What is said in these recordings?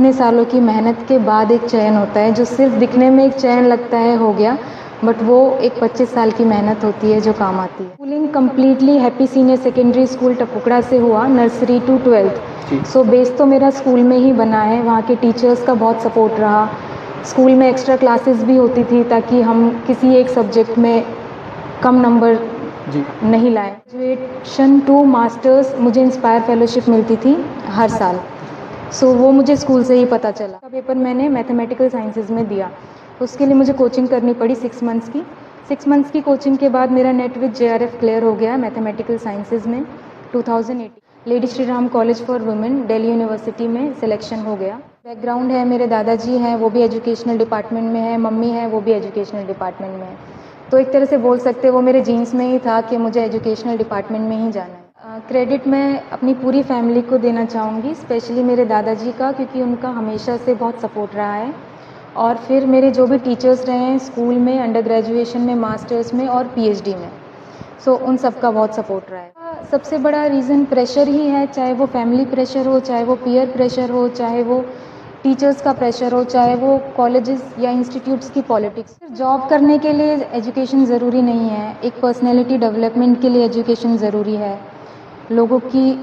इतने सालों की मेहनत के बाद एक चयन होता है, जो सिर्फ दिखने में एक चयन लगता है हो गया, बट वो एक 25 साल की मेहनत होती है जो काम आती है। Schooling completely happy senior secondary school Tapukara से हुआ, nursery to 12th। So base तो मेरा स्कूल में ही बना है, वहाँ के टीचर्स का बहुत सपोर्ट रहा। स्कूल में एक्स्ट्रा क्लासेस भी होती थी ताकि हम किसी एक सब्जेक्ट में कम नंबर नहीं लाए। ग्रेजुएशन टू मास्टर्स मुझे इंस्पायर फेलोशिप मिलती थी हर साल। सो वो मुझे स्कूल से ही पता चला। का पेपर मैंने मैथमेटिकल साइंसेज में दिया, उसके लिए मुझे कोचिंग करनी पड़ी 6 मंथ्स की। 6 मंथ्स की कोचिंग के बाद मेरा नेट विद JRF क्लियर हो गया मैथमेटिकल साइंसेज में 2018। Lady Shri Ram college for women Delhi university में सिलेक्शन हो गया। बैकग्राउंड है, मेरे दादाजी हैं वो भी एजुकेशनल डिपार्टमेंट में है, मम्मी है वो भी एजुकेशनल डिपार्टमेंट में है। तो एक तरह से बोल सकते हैं वो मेरे जीन्स में ही था कि मुझे एजुकेशनल डिपार्टमेंट में ही जाना है। क्रेडिट मैं अपनी पूरी फैमिली को देना चाहूँगी, स्पेशली मेरे दादाजी का, क्योंकि उनका हमेशा से बहुत सपोर्ट रहा है। और फिर मेरे जो भी टीचर्स रहे हैं स्कूल में, अंडर ग्रेजुएशन में, मास्टर्स में और PhD में, सो उन सब का बहुत सपोर्ट रहा है। सबसे बड़ा रीज़न प्रेशर ही है, चाहे वो फैमिली प्रेशर हो, चाहे वो पीयर प्रेशर हो, चाहे वो टीचर्स का प्रेशर हो, चाहे वो कॉलेजेस या इंस्टीट्यूट्स की पॉलिटिक्स। जॉब करने के लिए एजुकेशन ज़रूरी नहीं है, एक पर्सनैलिटी डेवलपमेंट के लिए एजुकेशन ज़रूरी है, लोगों की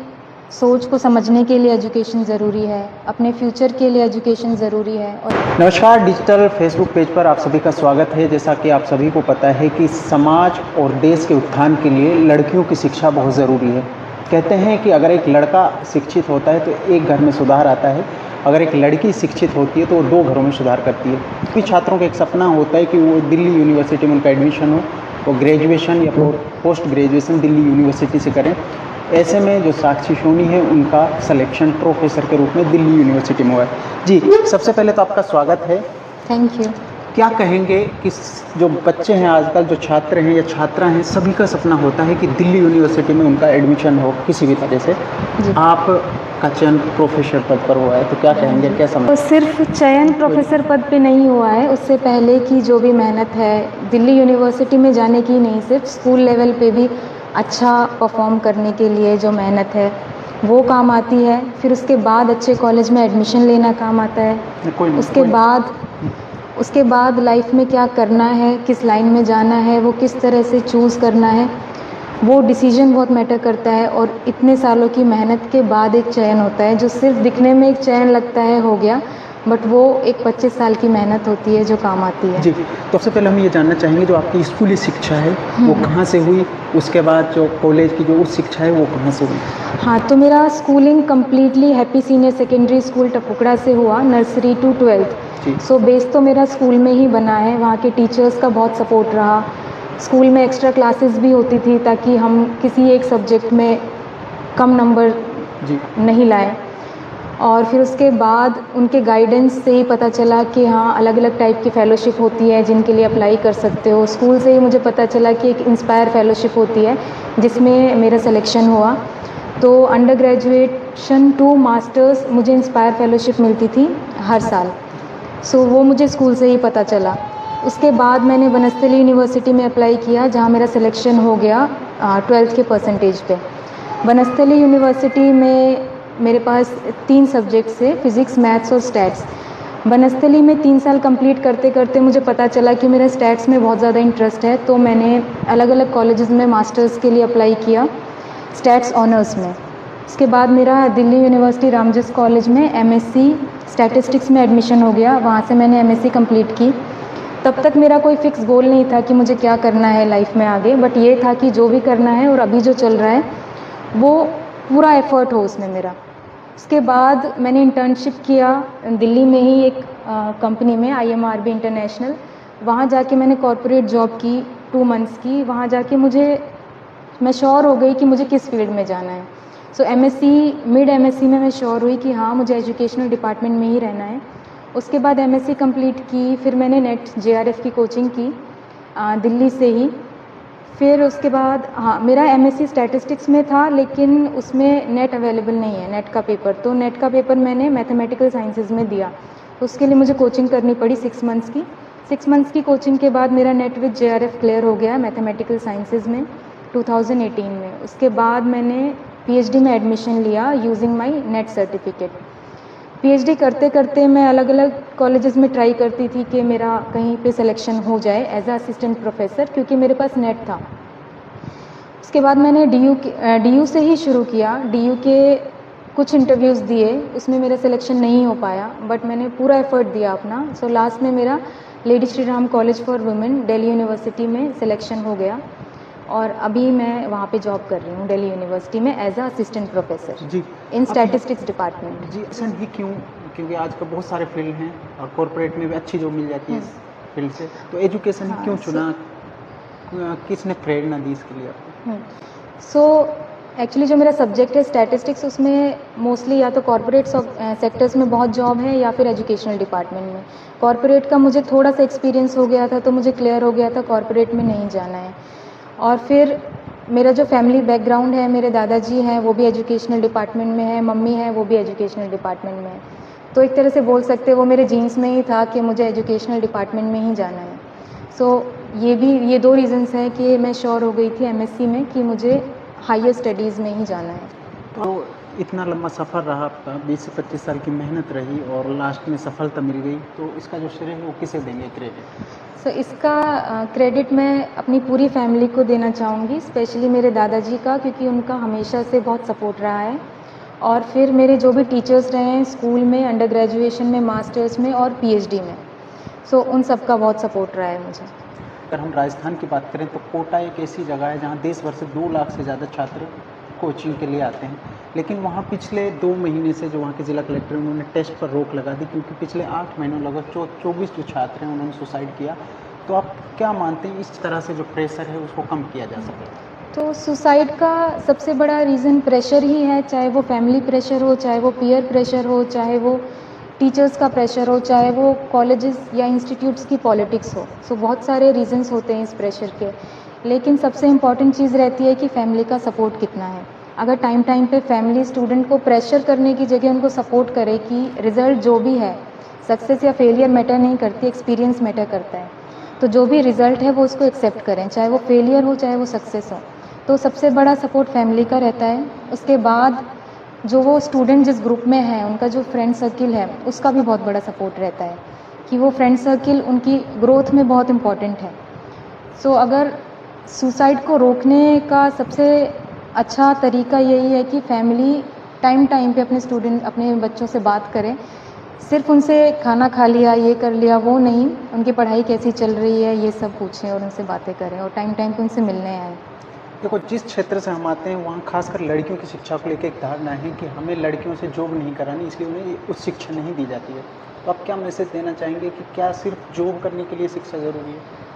सोच को समझने के लिए एजुकेशन ज़रूरी है, अपने फ्यूचर के लिए एजुकेशन ज़रूरी है। और नमस्कार, डिजिटल फेसबुक पेज पर आप सभी का स्वागत है। जैसा कि आप सभी को पता है कि समाज और देश के उत्थान के लिए लड़कियों की शिक्षा बहुत ज़रूरी है। कहते हैं कि अगर एक लड़का शिक्षित होता है तो एक घर में सुधार आता है, अगर एक लड़की शिक्षित होती है तो वो 2 घरों में सुधार करती है। क्योंकि छात्रों का एक सपना होता है कि वो दिल्ली यूनिवर्सिटी में उनका एडमिशन हो, वो ग्रेजुएशन या पोस्ट ग्रेजुएशन दिल्ली यूनिवर्सिटी से करें। ऐसे में जो साक्षी सोनी है उनका सिलेक्शन प्रोफेसर के रूप में दिल्ली यूनिवर्सिटी में हुआ है। जी, सबसे पहले तो आपका स्वागत है। Thank you. क्या कहेंगे कि जो बच्चे हैं आजकल, जो छात्र हैं या छात्रा हैं, सभी का सपना होता है कि दिल्ली यूनिवर्सिटी में उनका एडमिशन हो किसी भी तरह से। आपका चयन प्रोफेसर पद पर हुआ है, तो क्या कहेंगे, क्या समझ? तो सिर्फ चयन प्रोफेसर पद पे नहीं हुआ है, उससे पहले की जो भी मेहनत है दिल्ली यूनिवर्सिटी में जाने की नहीं, सिर्फ स्कूल लेवल पे भी अच्छा परफॉर्म करने के लिए जो मेहनत है वो काम आती है। फिर उसके बाद अच्छे कॉलेज में एडमिशन लेना काम आता है। उसके बाद लाइफ में क्या करना है, किस लाइन में जाना है, वो किस तरह से चूज़ करना है, वो डिसीजन बहुत मैटर करता है। और इतने सालों की मेहनत के बाद एक चयन होता है, जो सिर्फ दिखने में एक चयन लगता है हो गया, बट वो एक 25 साल की मेहनत होती है जो काम आती है। जी, तो सबसे पहले हम ये जानना चाहेंगे जो आपकी स्कूली शिक्षा है वो कहाँ से हुई, उसके बाद जो कॉलेज की जो उच्च शिक्षा है वो कहाँ से हुई? हाँ, तो मेरा schooling completely happy senior secondary school Tapukara से हुआ, nursery to 12th। So base तो मेरा स्कूल में ही बना है, वहाँ के टीचर्स का बहुत सपोर्ट रहा। स्कूल में एक्स्ट्रा क्लासेस भी होती थी ताकि हम किसी एक सब्जेक्ट में कम नंबर नहीं लाए। और फिर उसके बाद उनके गाइडेंस से ही पता चला कि हाँ, अलग अलग टाइप की फ़ेलोशिप होती है जिनके लिए अप्लाई कर सकते हो। स्कूल से ही मुझे पता चला कि एक इंस्पायर फेलोशिप होती है जिसमें मेरा सिलेक्शन हुआ। तो अंडर ग्रेजुएशन टू मास्टर्स मुझे इंस्पायर फेलोशिप मिलती थी हर साल। सो वो मुझे स्कूल से ही पता चला। उसके बाद मैंने बनस्थली यूनिवर्सिटी में अप्लाई किया, जहाँ मेरा सिलेक्शन हो गया 12th के परसेंटेज पे। बनस्थली यूनिवर्सिटी में मेरे पास 3 सब्जेक्ट्स थे, फिज़िक्स, मैथ्स और स्टैट्स। बनस्थली में 3 साल कंप्लीट करते करते मुझे पता चला कि मेरा स्टैट्स में बहुत ज़्यादा इंटरेस्ट है, तो मैंने अलग अलग कॉलेजेस में मास्टर्स के लिए अप्लाई किया स्टैट्स ऑनर्स में। उसके बाद मेरा दिल्ली यूनिवर्सिटी रामजस कॉलेज में MSc स्टैटिस्टिक्स में एडमिशन हो गया, वहाँ से मैंने MSc कंप्लीट की। तब तक मेरा कोई फ़िक्स गोल नहीं था कि मुझे क्या करना है लाइफ में आगे, बट ये था कि जो भी करना है और अभी जो चल रहा है वो पूरा एफ़र्ट हो उसमें मेरा। उसके बाद मैंने इंटर्नशिप किया दिल्ली में ही एक कंपनी में, IMRB इंटरनेशनल। वहाँ जाके मैंने कॉर्पोरेट जॉब की 2 मंथ्स की। वहाँ जाके मैं श्योर हो गई कि मुझे किस फील्ड में जाना है। सो मिड MSc में मैं श्योर हुई कि हाँ, मुझे एजुकेशनल डिपार्टमेंट में ही रहना है। उसके बाद MSc कंप्लीट की, फिर मैंने नेट JRF की कोचिंग की दिल्ली से ही। फिर उसके बाद हाँ, मेरा MSc स्टैटिस्टिक्स में था, लेकिन उसमें नेट अवेलेबल नहीं है, नेट का पेपर। तो नेट का पेपर मैंने मैथमेटिकल साइंसेज में दिया, उसके लिए मुझे कोचिंग करनी पड़ी 6 मंथ्स की। 6 मंथ्स की कोचिंग के बाद मेरा नेट विद JRF क्लियर हो गया मैथमेटिकल साइंसेज में 2018 में। उसके बाद मैंने PhD में एडमिशन लिया using my net certificate. PhD करते करते मैं अलग अलग कॉलेजेस में ट्राई करती थी कि मेरा कहीं पे सिलेक्शन हो जाए एज अ असिस्टेंट प्रोफेसर, क्योंकि मेरे पास नेट था। उसके बाद मैंने डीयू से ही शुरू किया। डीयू के कुछ इंटरव्यूज़ दिए, उसमें मेरा सिलेक्शन नहीं हो पाया, बट मैंने पूरा एफर्ट दिया अपना। सो लास्ट में मेरा lady Shri Ram college for women Delhi university में सिलेक्शन हो गया और अभी मैं वहाँ पे जॉब कर रही हूँ दिल्ली यूनिवर्सिटी में एज अ असिस्टेंट प्रोफेसर जी इन स्टैटिस्टिक्स डिपार्टमेंट। जी ऐसा ही क्यों? क्योंकि आजकल बहुत सारे फील्ड हैं और कॉर्पोरेट में भी अच्छी जॉब मिल जाती है इस फील्ड से, तो एजुकेशन हाँ, क्यों चुना? किसने प्रेरणा दी इसके लिए आपको? सो एक्चुअली जो मेरा सब्जेक्ट है स्टैटिस्टिक्स, उसमें मोस्टली या तो कॉर्पोरेट सेक्टर्स में बहुत जॉब है या फिर एजुकेशनल डिपार्टमेंट में। कॉर्पोरेट का मुझे थोड़ा सा एक्सपीरियंस हो गया था, तो मुझे क्लियर हो गया था कॉर्पोरेट में नहीं जाना है। और फिर मेरा जो फैमिली बैकग्राउंड है, मेरे दादाजी हैं वो भी एजुकेशनल डिपार्टमेंट में है, मम्मी है वो भी एजुकेशनल डिपार्टमेंट में है, तो एक तरह से बोल सकते हैं वो मेरे जीन्स में ही था कि मुझे एजुकेशनल डिपार्टमेंट में ही जाना है। सो ये दो रीज़न्स हैं कि मैं श्योर हो गई थी एमएससी में कि मुझे हायर स्टडीज़ में ही जाना है। तो इतना लंबा सफ़र रहा आपका, 20 से 25 साल की मेहनत रही और लास्ट में सफलता मिल गई, तो इसका जो श्रेय है वो किसे देंगे क्रेडिट? सो इसका क्रेडिट मैं अपनी पूरी फैमिली को देना चाहूँगी, स्पेशली मेरे दादाजी का, क्योंकि उनका हमेशा से बहुत सपोर्ट रहा है। और फिर मेरे जो भी टीचर्स रहे हैं स्कूल में, अंडर ग्रेजुएशन में, मास्टर्स में और पीएचडी में, सो उन सब का बहुत सपोर्ट रहा है मुझे। अगर हम राजस्थान की बात करें तो कोटा एक ऐसी जगह है जहाँ देश भर से 2 लाख से ज़्यादा छात्र कोचिंग के लिए आते हैं, लेकिन वहाँ पिछले 2 महीने से जो वहाँ के जिला कलेक्टर हैं उन्होंने टेस्ट पर रोक लगा दी, क्योंकि पिछले 8 महीनों लगभग 24 जो छात्र हैं उन्होंने सुसाइड किया। तो आप क्या मानते हैं इस तरह से जो प्रेशर है उसको कम किया जा सके? तो सुसाइड का सबसे बड़ा रीज़न प्रेशर ही है, चाहे वो फैमिली प्रेशर हो, चाहे वो पीयर प्रेशर हो, चाहे वो टीचर्स का प्रेशर हो, चाहे वो कॉलेजेस या इंस्टीट्यूट्स की पॉलिटिक्स हो। सो बहुत सारे रीज़न्स होते हैं इस प्रेशर के, लेकिन सबसे इम्पॉर्टेंट चीज़ रहती है कि फैमिली का सपोर्ट कितना है। अगर टाइम टाइम पे फैमिली स्टूडेंट को प्रेशर करने की जगह उनको सपोर्ट करे कि रिज़ल्ट जो भी है, सक्सेस या फेलियर मैटर नहीं करती, एक्सपीरियंस मैटर करता है, तो जो भी रिज़ल्ट है वो उसको एक्सेप्ट करें, चाहे वो फेलियर हो चाहे वो सक्सेस हो। तो सबसे बड़ा सपोर्ट फैमिली का रहता है। उसके बाद जो वो स्टूडेंट जिस ग्रुप में है, उनका जो फ्रेंड सर्किल है, उसका भी बहुत बड़ा सपोर्ट रहता है कि वो फ्रेंड सर्किल उनकी ग्रोथ में बहुत इम्पॉर्टेंट है। सो अगर सुसाइड को रोकने का सबसे अच्छा तरीका यही है कि फैमिली टाइम टाइम पे अपने बच्चों से बात करें। सिर्फ उनसे खाना खा लिया, ये कर लिया, वो नहीं, उनकी पढ़ाई कैसी चल रही है ये सब पूछें और उनसे बातें करें और टाइम टाइम पे उनसे मिलने आएँ। देखो, जिस क्षेत्र से हम आते हैं वहाँ खासकर लड़कियों की शिक्षा को लेकर एक धारणा है कि हमें लड़कियों से जॉब नहीं करानी, इसलिए उन्हें उच्च शिक्षा नहीं दी जाती है। तो आप क्या मैसेज देना चाहेंगे कि क्या सिर्फ जॉब करने के लिए शिक्षा ज़रूरी है?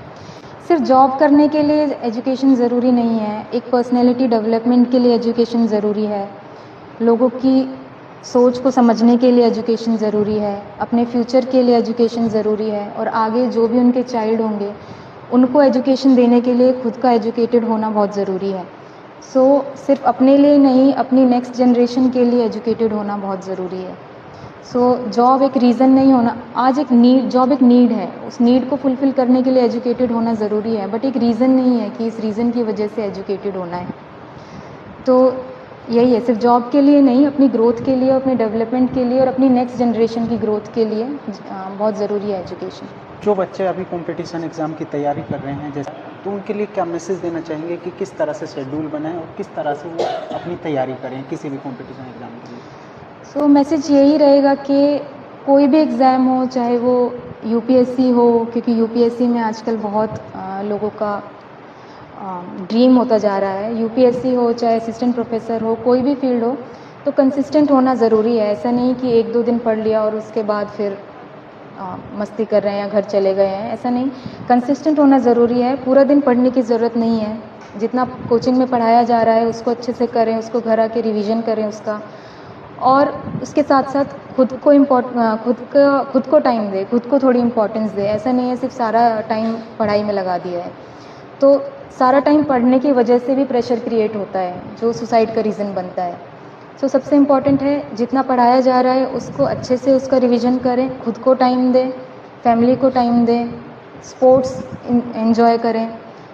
सिर्फ जॉब करने के लिए एजुकेशन ज़रूरी नहीं है, एक पर्सनैलिटी डेवलपमेंट के लिए एजुकेशन ज़रूरी है, लोगों की सोच को समझने के लिए एजुकेशन ज़रूरी है, अपने फ्यूचर के लिए एजुकेशन ज़रूरी है, और आगे जो भी उनके चाइल्ड होंगे उनको एजुकेशन देने के लिए खुद का एजुकेटेड होना बहुत ज़रूरी है। सो सिर्फ अपने लिए नहीं, अपनी नेक्स्ट जनरेशन के लिए एजुकेटेड होना बहुत ज़रूरी है। सो जॉब एक रीज़न नहीं होना, आज जॉब एक नीड है, उस नीड को फुलफ़िल करने के लिए एजुकेटेड होना ज़रूरी है, बट एक रीज़न नहीं है कि इस रीज़न की वजह से एजुकेटेड होना है। तो यही है, सिर्फ जॉब के लिए नहीं, अपनी ग्रोथ के लिए, अपने डेवलपमेंट के लिए और अपनी नेक्स्ट जनरेशन की ग्रोथ के लिए बहुत ज़रूरी है एजुकेशन। जो बच्चे अभी कंपटीशन एग्ज़ाम की तैयारी कर रहे हैं जैसे, तो उनके लिए क्या मैसेज देना चाहेंगे कि किस तरह से शेड्यूल बनाएं और किस तरह से वो अपनी तैयारी करें किसी भी कंपटीशन एग्ज़ाम के लिए? सो मैसेज यही रहेगा कि कोई भी एग्ज़ाम हो, चाहे वो यूपीएससी हो, क्योंकि यूपीएससी में आजकल बहुत लोगों का ड्रीम होता जा रहा है, यूपीएससी हो चाहे असिस्टेंट प्रोफेसर हो, कोई भी फील्ड हो, तो कंसिस्टेंट होना ज़रूरी है। ऐसा नहीं कि 1-2 दिन पढ़ लिया और उसके बाद फिर मस्ती कर रहे हैं या घर चले गए हैं, ऐसा नहीं। कंसिस्टेंट होना ज़रूरी है, पूरा दिन पढ़ने की ज़रूरत नहीं है, जितना कोचिंग में पढ़ाया जा रहा है उसको अच्छे से करें, उसको घर आके रिवीजन करें उसका, और उसके साथ साथ खुद को टाइम दें, खुद को थोड़ी इम्पोर्टेंस दें। ऐसा नहीं है सिर्फ सारा टाइम पढ़ाई में लगा दिया है, तो सारा टाइम पढ़ने की वजह से भी प्रेशर क्रिएट होता है जो सुसाइड का रीज़न बनता है। सो सबसे इम्पॉर्टेंट है, जितना पढ़ाया जा रहा है उसको अच्छे से उसका रिवीजन करें, खुद को टाइम दें, फैमिली को टाइम दें, स्पोर्ट्स एंजॉय करें,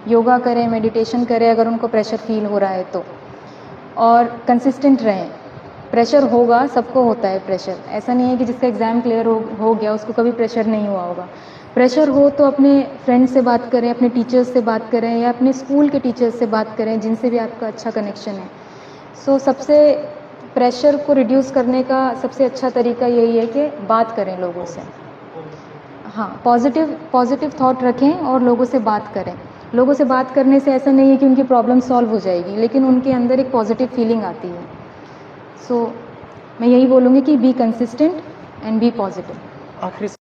योगा करें, मेडिटेशन करें अगर उनको प्रेशर फील हो रहा है तो, और कंसिस्टेंट रहें। प्रेशर होगा, सबको होता है प्रेशर, ऐसा नहीं है कि जिसका एग्ज़ाम क्लियर हो गया उसको कभी प्रेशर नहीं हुआ होगा। प्रेशर हो तो अपने फ्रेंड से बात करें, अपने टीचर्स से बात करें या अपने स्कूल के टीचर्स से बात करें जिनसे भी आपका अच्छा कनेक्शन है। सो सबसे प्रेशर को रिड्यूस करने का सबसे अच्छा तरीका यही है कि बात करें लोगों से। हाँ, पॉजिटिव थॉट रखें और लोगों से बात करें। लोगों से बात करने से ऐसा नहीं है कि उनकी प्रॉब्लम सॉल्व हो जाएगी, लेकिन उनके अंदर एक पॉजिटिव फीलिंग आती है। सो मैं यही बोलूँगी कि be consistent and be positive. आखिरी